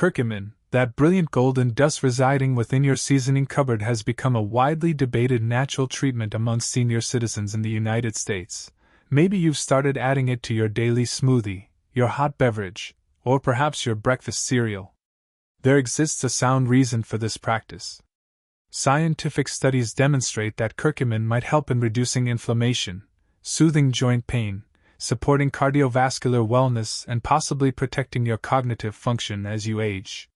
Curcumin, that brilliant golden dust residing within your seasoning cupboard, has become a widely debated natural treatment among senior citizens in the United States. Maybe you've started adding it to your daily smoothie, your hot beverage, or perhaps your breakfast cereal. There exists a sound reason for this practice. Scientific studies demonstrate that curcumin might help in reducing inflammation, soothing joint pain, supporting cardiovascular wellness, and possibly protecting your cognitive function as you age.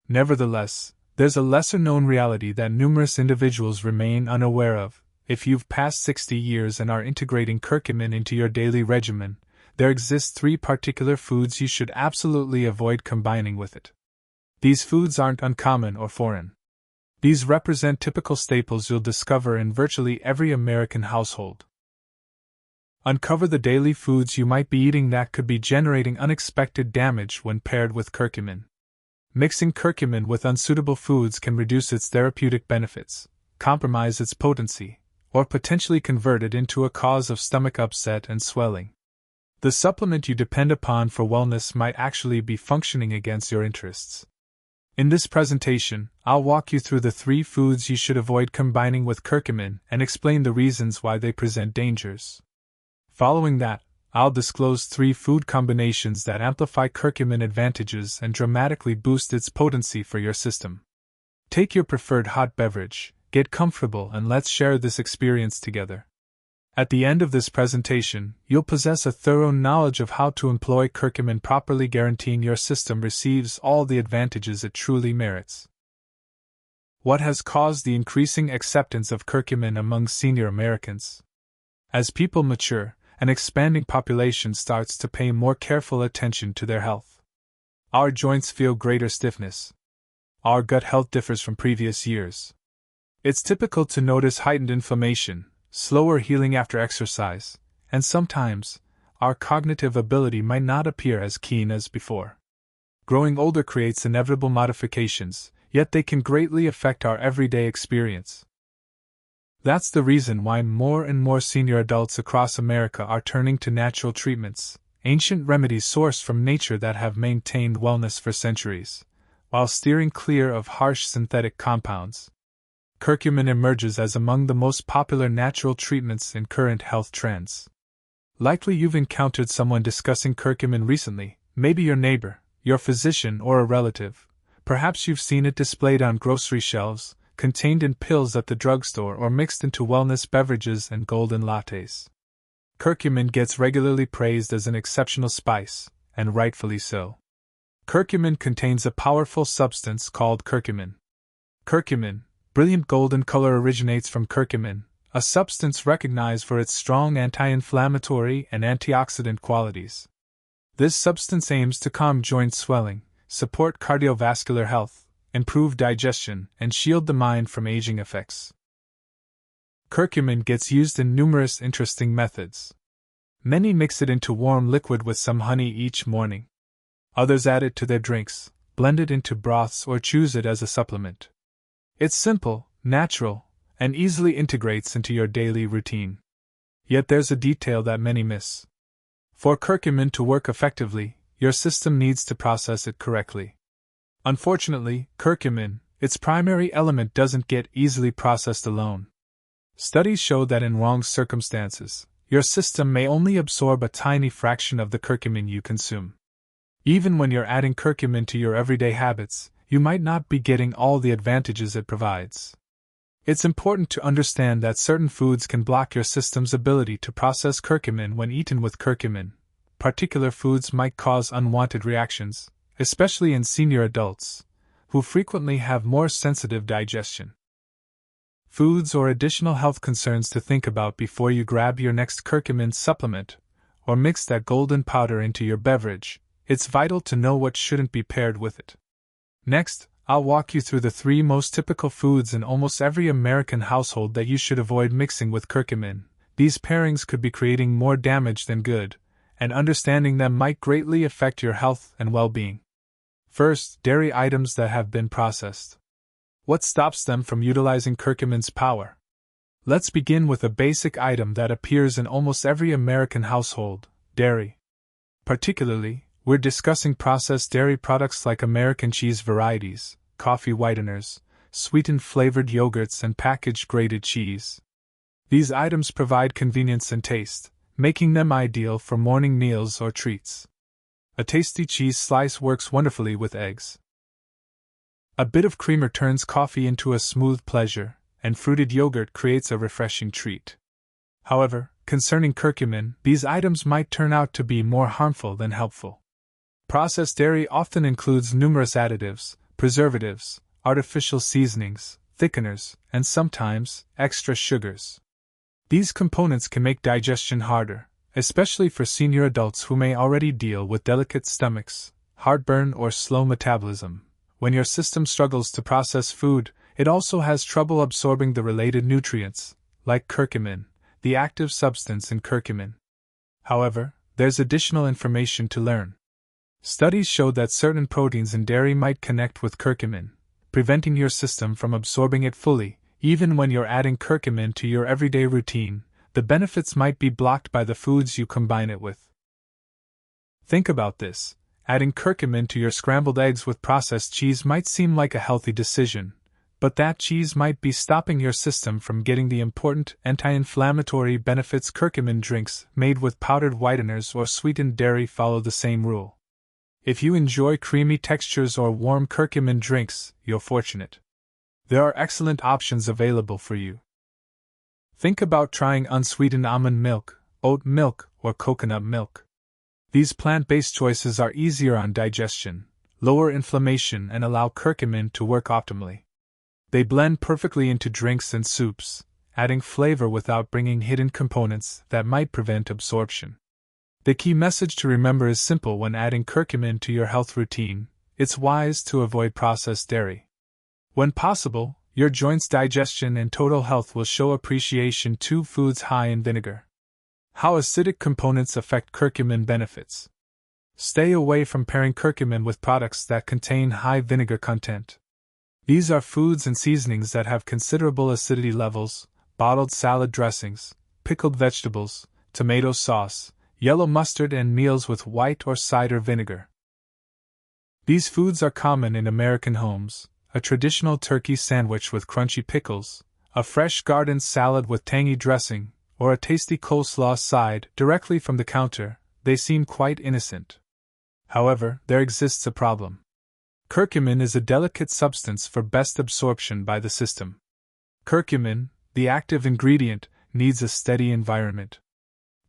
Nevertheless, there's a lesser-known reality that numerous individuals remain unaware of. If you've passed 60 years and are integrating curcumin into your daily regimen, there exist 3 particular foods you should absolutely avoid combining with it. These foods aren't uncommon or foreign. These represent typical staples you'll discover in virtually every American household. Uncover the daily foods you might be eating that could be generating unexpected damage when paired with curcumin. Mixing curcumin with unsuitable foods can reduce its therapeutic benefits, compromise its potency, or potentially convert it into a cause of stomach upset and swelling. The supplement you depend upon for wellness might actually be functioning against your interests. In this presentation, I'll walk you through the 3 foods you should avoid combining with curcumin and explain the reasons why they present dangers. Following that, I'll disclose 3 food combinations that amplify curcumin advantages and dramatically boost its potency for your system. Take your preferred hot beverage, get comfortable, and let's share this experience together. At the end of this presentation, you'll possess a thorough knowledge of how to employ curcumin properly, guaranteeing your system receives all the advantages it truly merits. What has caused the increasing acceptance of curcumin among senior Americans? As people mature, an expanding population starts to pay more careful attention to their health. Our joints feel greater stiffness. Our gut health differs from previous years. It's typical to notice heightened inflammation, slower healing after exercise, and sometimes, our cognitive ability might not appear as keen as before. Growing older creates inevitable modifications, yet they can greatly affect our everyday experience. That's the reason why more and more senior adults across America are turning to natural treatments, ancient remedies sourced from nature that have maintained wellness for centuries, while steering clear of harsh synthetic compounds. Curcumin emerges as among the most popular natural treatments in current health trends. Likely you've encountered someone discussing curcumin recently, maybe your neighbor, your physician, or a relative. Perhaps you've seen it displayed on grocery shelves, contained in pills at the drugstore, or mixed into wellness beverages and golden lattes. Curcumin gets regularly praised as an exceptional spice, and rightfully so. Curcumin contains a powerful substance called curcumin. Curcumin, brilliant golden color, originates from curcumin, a substance recognized for its strong anti-inflammatory and antioxidant qualities. This substance aims to calm joint swelling, support cardiovascular health, improve digestion, and shield the mind from aging effects. Curcumin gets used in numerous interesting methods. Many mix it into warm liquid with some honey each morning. Others add it to their drinks, blend it into broths, or choose it as a supplement. It's simple, natural, and easily integrates into your daily routine. Yet there's a detail that many miss. For curcumin to work effectively, your system needs to process it correctly. Unfortunately, curcumin, its primary element, doesn't get easily processed alone. Studies show that in wrong circumstances, your system may only absorb a tiny fraction of the curcumin you consume. Even when you're adding curcumin to your everyday habits, you might not be getting all the advantages it provides. It's important to understand that certain foods can block your system's ability to process curcumin when eaten with curcumin. Particular foods might cause unwanted reactions, especially in senior adults, who frequently have more sensitive digestion. Foods or additional health concerns to think about before you grab your next curcumin supplement, or mix that golden powder into your beverage. It's vital to know what shouldn't be paired with it. Next, I'll walk you through the 3 most typical foods in almost every American household that you should avoid mixing with curcumin. These pairings could be creating more damage than good, and understanding them might greatly affect your health and well-being. First, dairy items that have been processed. What stops them from utilizing curcumin's power? Let's begin with a basic item that appears in almost every American household: dairy. Particularly, we're discussing processed dairy products like American cheese varieties, coffee whiteners, sweetened flavored yogurts, and packaged grated cheese. These items provide convenience and taste, making them ideal for morning meals or treats. A tasty cheese slice works wonderfully with eggs. A bit of creamer turns coffee into a smooth pleasure, and fruited yogurt creates a refreshing treat. However, concerning curcumin, these items might turn out to be more harmful than helpful. Processed dairy often includes numerous additives, preservatives, artificial seasonings, thickeners, and sometimes extra sugars. These components can make digestion harder, especially for senior adults who may already deal with delicate stomachs, heartburn, or slow metabolism. When your system struggles to process food, it also has trouble absorbing the related nutrients, like curcumin, the active substance in curcumin. However, there's additional information to learn. Studies show that certain proteins in dairy might connect with curcumin, preventing your system from absorbing it fully. Even when you're adding curcumin to your everyday routine, the benefits might be blocked by the foods you combine it with. Think about this. Adding curcumin to your scrambled eggs with processed cheese might seem like a healthy decision, but that cheese might be stopping your system from getting the important anti-inflammatory benefits. Curcumin drinks made with powdered whiteners or sweetened dairy follow the same rule. If you enjoy creamy textures or warm curcumin drinks, you're fortunate. There are excellent options available for you. Think about trying unsweetened almond milk, oat milk, or coconut milk. These plant-based choices are easier on digestion, lower inflammation, and allow curcumin to work optimally. They blend perfectly into drinks and soups, adding flavor without bringing hidden components that might prevent absorption. The key message to remember is simple when adding curcumin to your health routine: it's wise to avoid processed dairy. When possible, your joints' digestion and total health will show appreciation to foods high in vinegar. How acidic components affect curcumin benefits. Stay away from pairing curcumin with products that contain high vinegar content. These are foods and seasonings that have considerable acidity levels: bottled salad dressings, pickled vegetables, tomato sauce, yellow mustard, and meals with white or cider vinegar. These foods are common in American homes: a traditional turkey sandwich with crunchy pickles, a fresh garden salad with tangy dressing, or a tasty coleslaw side directly from the counter. They seem quite innocent. However, there exists a problem. Curcumin is a delicate substance for best absorption by the system. Curcumin, the active ingredient, needs a steady environment.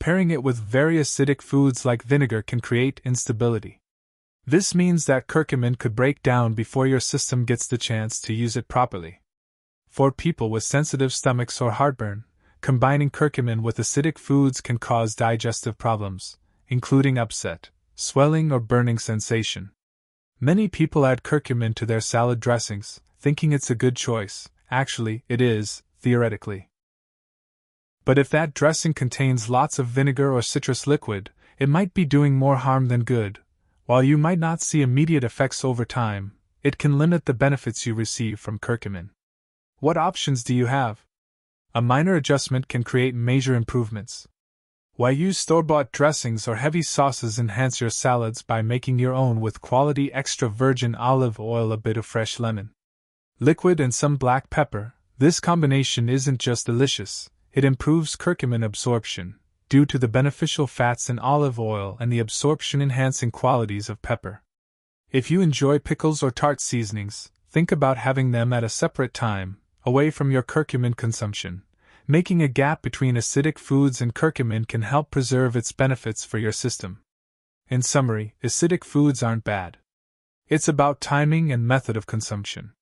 Pairing it with very acidic foods like vinegar can create instability. This means that curcumin could break down before your system gets the chance to use it properly. For people with sensitive stomachs or heartburn, combining curcumin with acidic foods can cause digestive problems, including upset, swelling, or burning sensation. Many people add curcumin to their salad dressings, thinking it's a good choice. Actually, it is, theoretically. But if that dressing contains lots of vinegar or citrus liquid, it might be doing more harm than good. While you might not see immediate effects over time, it can limit the benefits you receive from curcumin. What options do you have? A minor adjustment can create major improvements. Why use store-bought dressings or heavy sauces? Enhance your salads by making your own with quality extra virgin olive oil, a bit of fresh lemon, liquid, and some black pepper. This combination isn't just delicious, it improves curcumin absorption, due to the beneficial fats in olive oil and the absorption-enhancing qualities of pepper. If you enjoy pickles or tart seasonings, think about having them at a separate time, away from your curcumin consumption. Making a gap between acidic foods and curcumin can help preserve its benefits for your system. In summary, acidic foods aren't bad. It's about timing and method of consumption.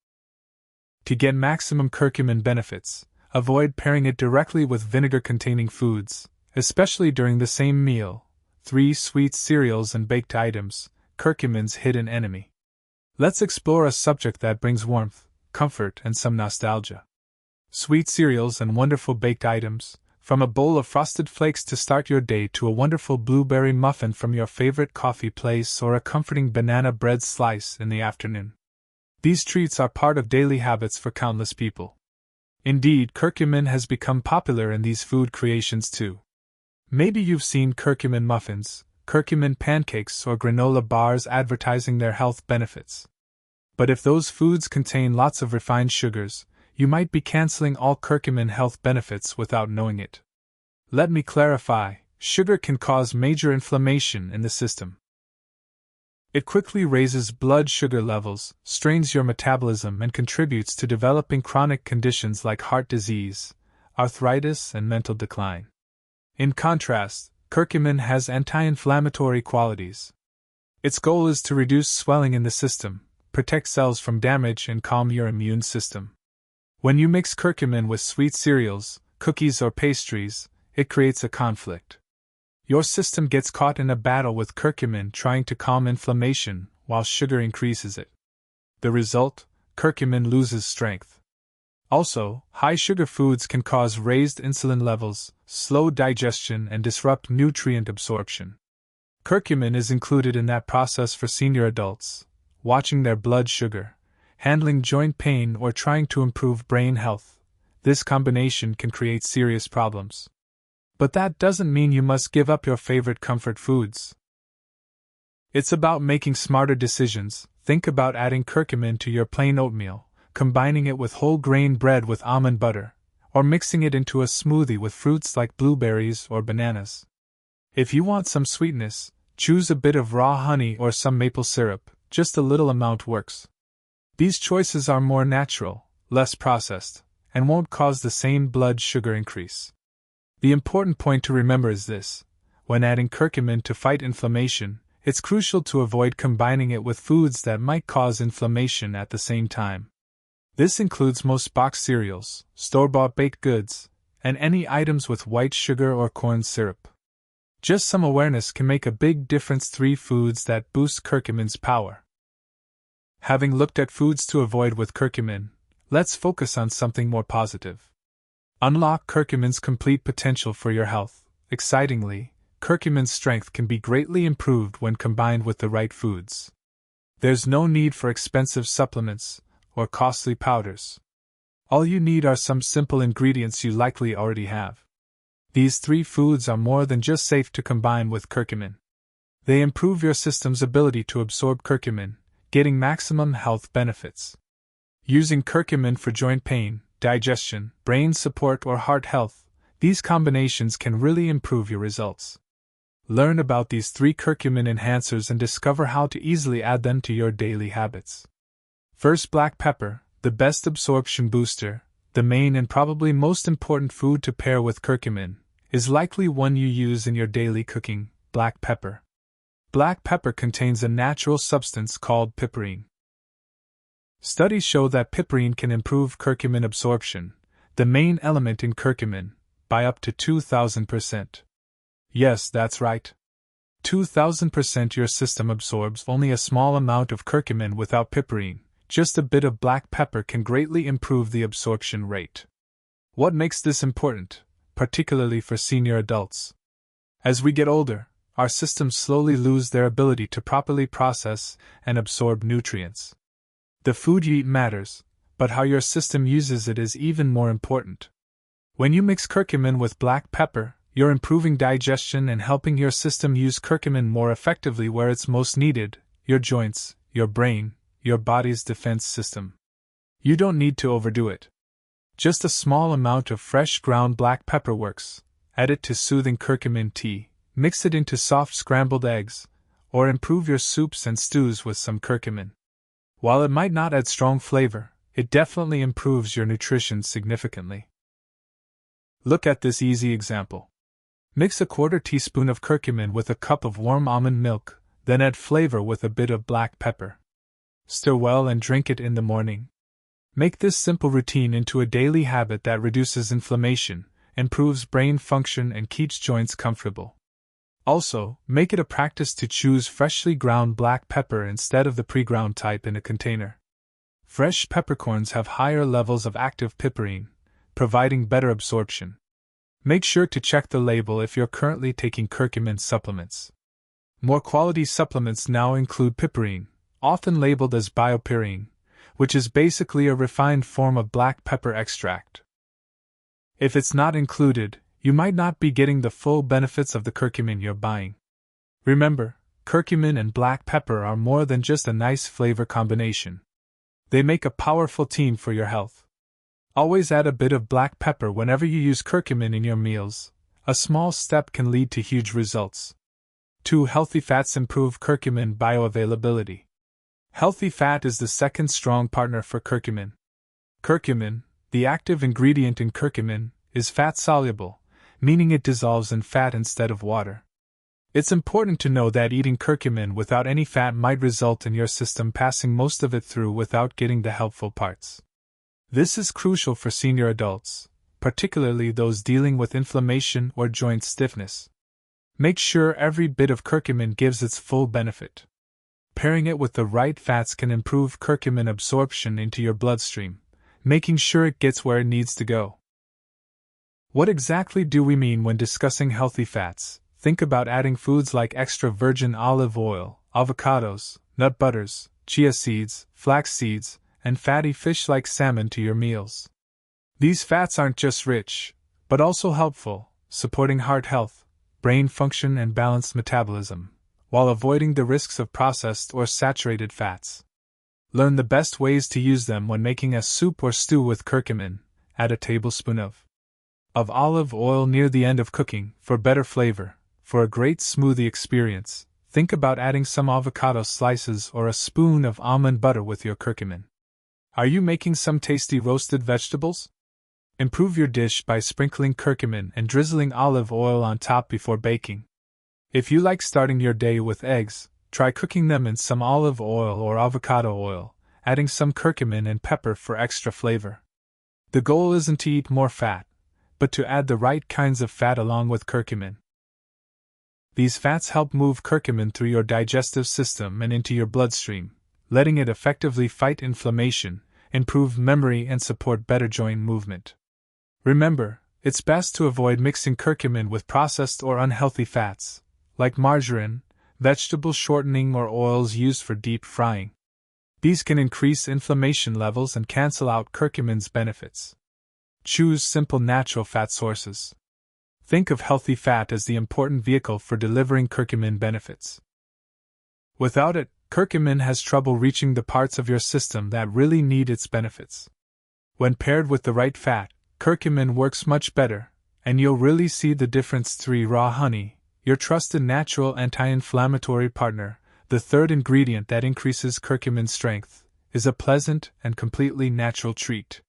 To get maximum curcumin benefits, avoid pairing it directly with vinegar-containing foods, especially during the same meal. 3. Sweet cereals and baked items, curcumin's hidden enemy. Let's explore a subject that brings warmth, comfort, and some nostalgia. Sweet cereals and wonderful baked items, from a bowl of frosted flakes to start your day to a wonderful blueberry muffin from your favorite coffee place or a comforting banana bread slice in the afternoon. These treats are part of daily habits for countless people. Indeed, curcumin has become popular in these food creations too. Maybe you've seen curcumin muffins, curcumin pancakes or granola bars advertising their health benefits. But if those foods contain lots of refined sugars, you might be canceling all curcumin health benefits without knowing it. Let me clarify, sugar can cause major inflammation in the system. It quickly raises blood sugar levels, strains your metabolism, and contributes to developing chronic conditions like heart disease, arthritis, and mental decline. In contrast, curcumin has anti-inflammatory qualities. Its goal is to reduce swelling in the system, protect cells from damage, and calm your immune system. When you mix curcumin with sweet cereals, cookies, or pastries, it creates a conflict. Your system gets caught in a battle with curcumin trying to calm inflammation while sugar increases it. The result? Curcumin loses strength. Also, high sugar foods can cause raised insulin levels, slow digestion, and disrupt nutrient absorption. Curcumin is included in that process for senior adults, watching their blood sugar, handling joint pain, or trying to improve brain health. This combination can create serious problems. But that doesn't mean you must give up your favorite comfort foods. It's about making smarter decisions. Think about adding curcumin to your plain oatmeal, combining it with whole grain bread with almond butter, or mixing it into a smoothie with fruits like blueberries or bananas. If you want some sweetness, choose a bit of raw honey or some maple syrup. Just a little amount works. These choices are more natural, less processed, and won't cause the same blood sugar increase. The important point to remember is this: when adding curcumin to fight inflammation, it's crucial to avoid combining it with foods that might cause inflammation at the same time. This includes most boxed cereals, store-bought baked goods, and any items with white sugar or corn syrup. Just some awareness can make a big difference. 3 foods that boost curcumin's power. Having looked at foods to avoid with curcumin, let's focus on something more positive. Unlock curcumin's complete potential for your health. Excitingly, curcumin's strength can be greatly improved when combined with the right foods. There's no need for expensive supplements or costly powders. All you need are some simple ingredients you likely already have. These 3 foods are more than just safe to combine with curcumin. They improve your system's ability to absorb curcumin, getting maximum health benefits. Using curcumin for joint pain, digestion, brain support, or heart health, these combinations can really improve your results. Learn about these 3 curcumin enhancers and discover how to easily add them to your daily habits. First, black pepper, the best absorption booster, the main and probably most important food to pair with curcumin, is likely one you use in your daily cooking. Black pepper. Black pepper contains a natural substance called piperine. Studies show that piperine can improve curcumin absorption, the main element in curcumin, by up to 2,000%. Yes, that's right. 2,000%. Your system absorbs only a small amount of curcumin without piperine. Just a bit of black pepper can greatly improve the absorption rate. What makes this important, particularly for senior adults? As we get older, our systems slowly lose their ability to properly process and absorb nutrients. The food you eat matters, but how your system uses it is even more important. When you mix curcumin with black pepper, you're improving digestion and helping your system use curcumin more effectively where it's most needed: your joints, your brain, your body's defense system. You don't need to overdo it. Just a small amount of fresh ground black pepper works. Add it to soothing curcumin tea, mix it into soft scrambled eggs, or improve your soups and stews with some curcumin. While it might not add strong flavor, it definitely improves your nutrition significantly. Look at this easy example. Mix a 1/4 teaspoon of curcumin with a cup of warm almond milk, then add flavor with a bit of black pepper. Stir well and drink it in the morning. Make this simple routine into a daily habit that reduces inflammation, improves brain function, and keeps joints comfortable. Also, make it a practice to choose freshly ground black pepper instead of the pre-ground type in a container. Fresh peppercorns have higher levels of active piperine, providing better absorption. Make sure to check the label if you're currently taking curcumin supplements. More quality supplements now include piperine, often labeled as biopyrine, which is basically a refined form of black pepper extract. If it's not included, you might not be getting the full benefits of the curcumin you're buying. Remember, curcumin and black pepper are more than just a nice flavor combination. They make a powerful team for your health. Always add a bit of black pepper whenever you use curcumin in your meals. A small step can lead to huge results. 2. Healthy fats improve curcumin bioavailability. Healthy fat is the second strong partner for curcumin. Curcumin, the active ingredient in curcumin, is fat-soluble, meaning it dissolves in fat instead of water. It's important to know that eating curcumin without any fat might result in your system passing most of it through without getting the helpful parts. This is crucial for senior adults, particularly those dealing with inflammation or joint stiffness. Make sure every bit of curcumin gives its full benefit. Pairing it with the right fats can improve curcumin absorption into your bloodstream, making sure it gets where it needs to go. What exactly do we mean when discussing healthy fats? Think about adding foods like extra virgin olive oil, avocados, nut butters, chia seeds, flax seeds, and fatty fish like salmon to your meals. These fats aren't just rich, but also helpful, supporting heart health, brain function, and balanced metabolism, while avoiding the risks of processed or saturated fats. Learn the best ways to use them when making a soup or stew with curcumin. Add a tablespoon of olive oil near the end of cooking for better flavor. For a great smoothie experience, think about adding some avocado slices or a spoon of almond butter with your curcumin. Are you making some tasty roasted vegetables? Improve your dish by sprinkling curcumin and drizzling olive oil on top before baking. If you like starting your day with eggs, try cooking them in some olive oil or avocado oil, adding some curcumin and pepper for extra flavor. The goal isn't to eat more fat, but to add the right kinds of fat along with curcumin. These fats help move curcumin through your digestive system and into your bloodstream, letting it effectively fight inflammation, improve memory, and support better joint movement. Remember, it's best to avoid mixing curcumin with processed or unhealthy fats, like margarine, vegetable shortening, or oils used for deep frying. These can increase inflammation levels and cancel out curcumin's benefits. Choose simple natural fat sources. Think of healthy fat as the important vehicle for delivering curcumin benefits. Without it, curcumin has trouble reaching the parts of your system that really need its benefits. When paired with the right fat, curcumin works much better, and you'll really see the difference. 3. Raw honey, your trusted natural anti-inflammatory partner, the third ingredient that increases curcumin strength, is a pleasant and completely natural treat.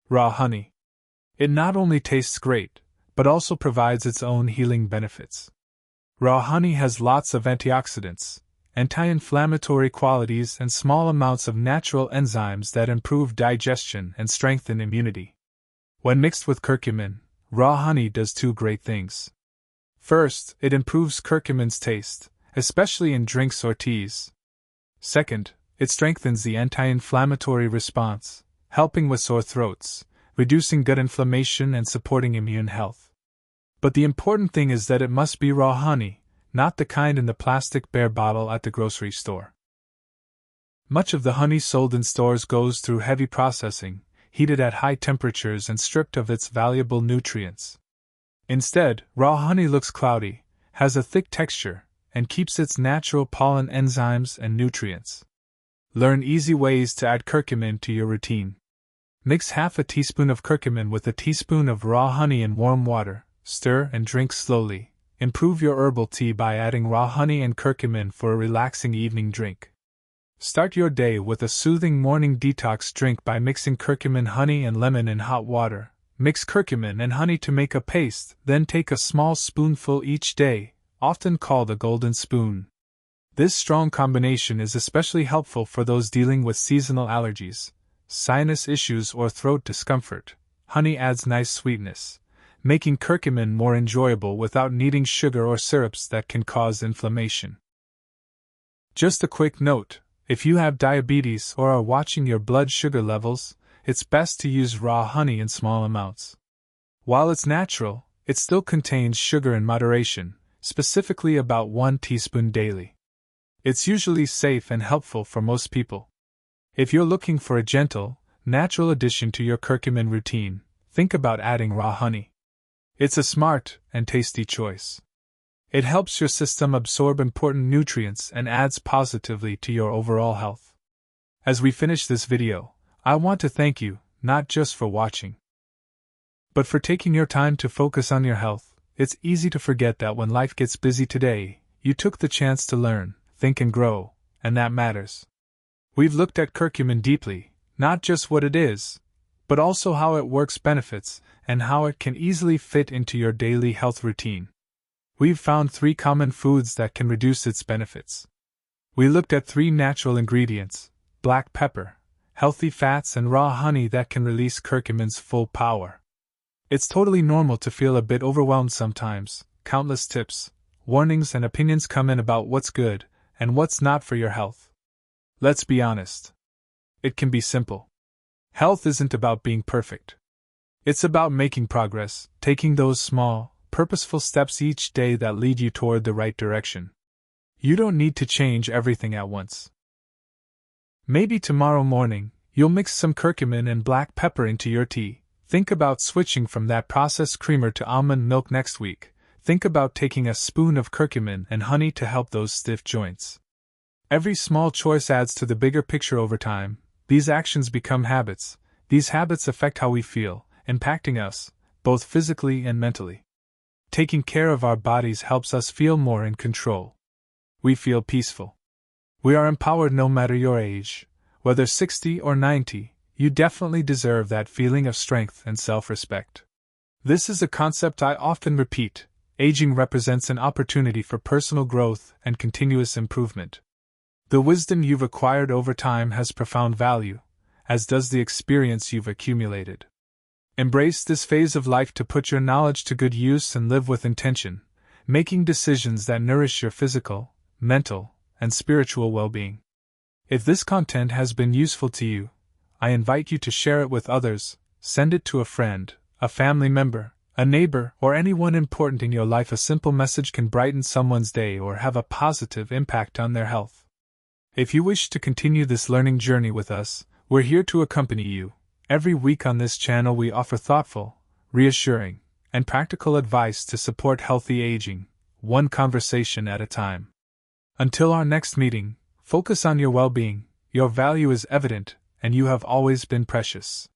Raw honey. It not only tastes great, but also provides its own healing benefits. Raw honey has lots of antioxidants, anti-inflammatory qualities, and small amounts of natural enzymes that improve digestion and strengthen immunity. When mixed with curcumin, raw honey does two great things. First, it improves curcumin's taste, especially in drinks or teas. Second, it strengthens the anti-inflammatory response, helping with sore throats, reducing gut inflammation, and supporting immune health. But the important thing is that it must be raw honey, not the kind in the plastic bear bottle at the grocery store. Much of the honey sold in stores goes through heavy processing, heated at high temperatures, and stripped of its valuable nutrients. Instead, raw honey looks cloudy, has a thick texture, and keeps its natural pollen enzymes and nutrients. Learn easy ways to add curcumin to your routine. Mix half a teaspoon of curcumin with a teaspoon of raw honey in warm water, stir and drink slowly. Improve your herbal tea by adding raw honey and curcumin for a relaxing evening drink. Start your day with a soothing morning detox drink by mixing curcumin, honey, and lemon in hot water. Mix curcumin and honey to make a paste, then take a small spoonful each day, often called a golden spoon. This strong combination is especially helpful for those dealing with seasonal allergies, sinus issues, or throat discomfort. Honey adds nice sweetness, making curcumin more enjoyable without needing sugar or syrups that can cause inflammation. Just a quick note, if you have diabetes or are watching your blood sugar levels, it's best to use raw honey in small amounts. While it's natural, it still contains sugar in moderation, specifically about 1 teaspoon daily. It's usually safe and helpful for most people. If you're looking for a gentle, natural addition to your curcumin routine, think about adding raw honey. It's a smart and tasty choice. It helps your system absorb important nutrients and adds positively to your overall health. As we finish this video, I want to thank you, not just for watching, but for taking your time to focus on your health. It's easy to forget that when life gets busy today, you took the chance to learn, think and grow, and that matters. We've looked at curcumin deeply, not just what it is, but also how it works, benefits, and how it can easily fit into your daily health routine. We've found 3 common foods that can reduce its benefits. We looked at 3 natural ingredients: black pepper, healthy fats, and raw honey that can release curcumin's full power. It's totally normal to feel a bit overwhelmed sometimes. Countless tips, warnings, and opinions come in about what's good and what's not for your health. Let's be honest. It can be simple. Health isn't about being perfect. It's about making progress, taking those small, purposeful steps each day that lead you toward the right direction. You don't need to change everything at once. Maybe tomorrow morning, you'll mix some curcumin and black pepper into your tea. Think about switching from that processed creamer to almond milk next week. Think about taking a spoon of curcumin and honey to help those stiff joints. Every small choice adds to the bigger picture over time. These actions become habits. These habits affect how we feel, impacting us, both physically and mentally. Taking care of our bodies helps us feel more in control. We feel peaceful. We are empowered no matter your age. Whether 60 or 90, you definitely deserve that feeling of strength and self-respect. This is a concept I often repeat. Aging represents an opportunity for personal growth and continuous improvement. The wisdom you've acquired over time has profound value, as does the experience you've accumulated. Embrace this phase of life to put your knowledge to good use and live with intention, making decisions that nourish your physical, mental, and spiritual well-being. If this content has been useful to you, I invite you to share it with others. Send it to a friend, a family member, a neighbor, or anyone important in your life. A simple message can brighten someone's day or have a positive impact on their health. If you wish to continue this learning journey with us, we're here to accompany you. Every week on this channel we offer thoughtful, reassuring, and practical advice to support healthy aging, one conversation at a time. Until our next meeting, focus on your well-being. Your value is evident, and you have always been precious.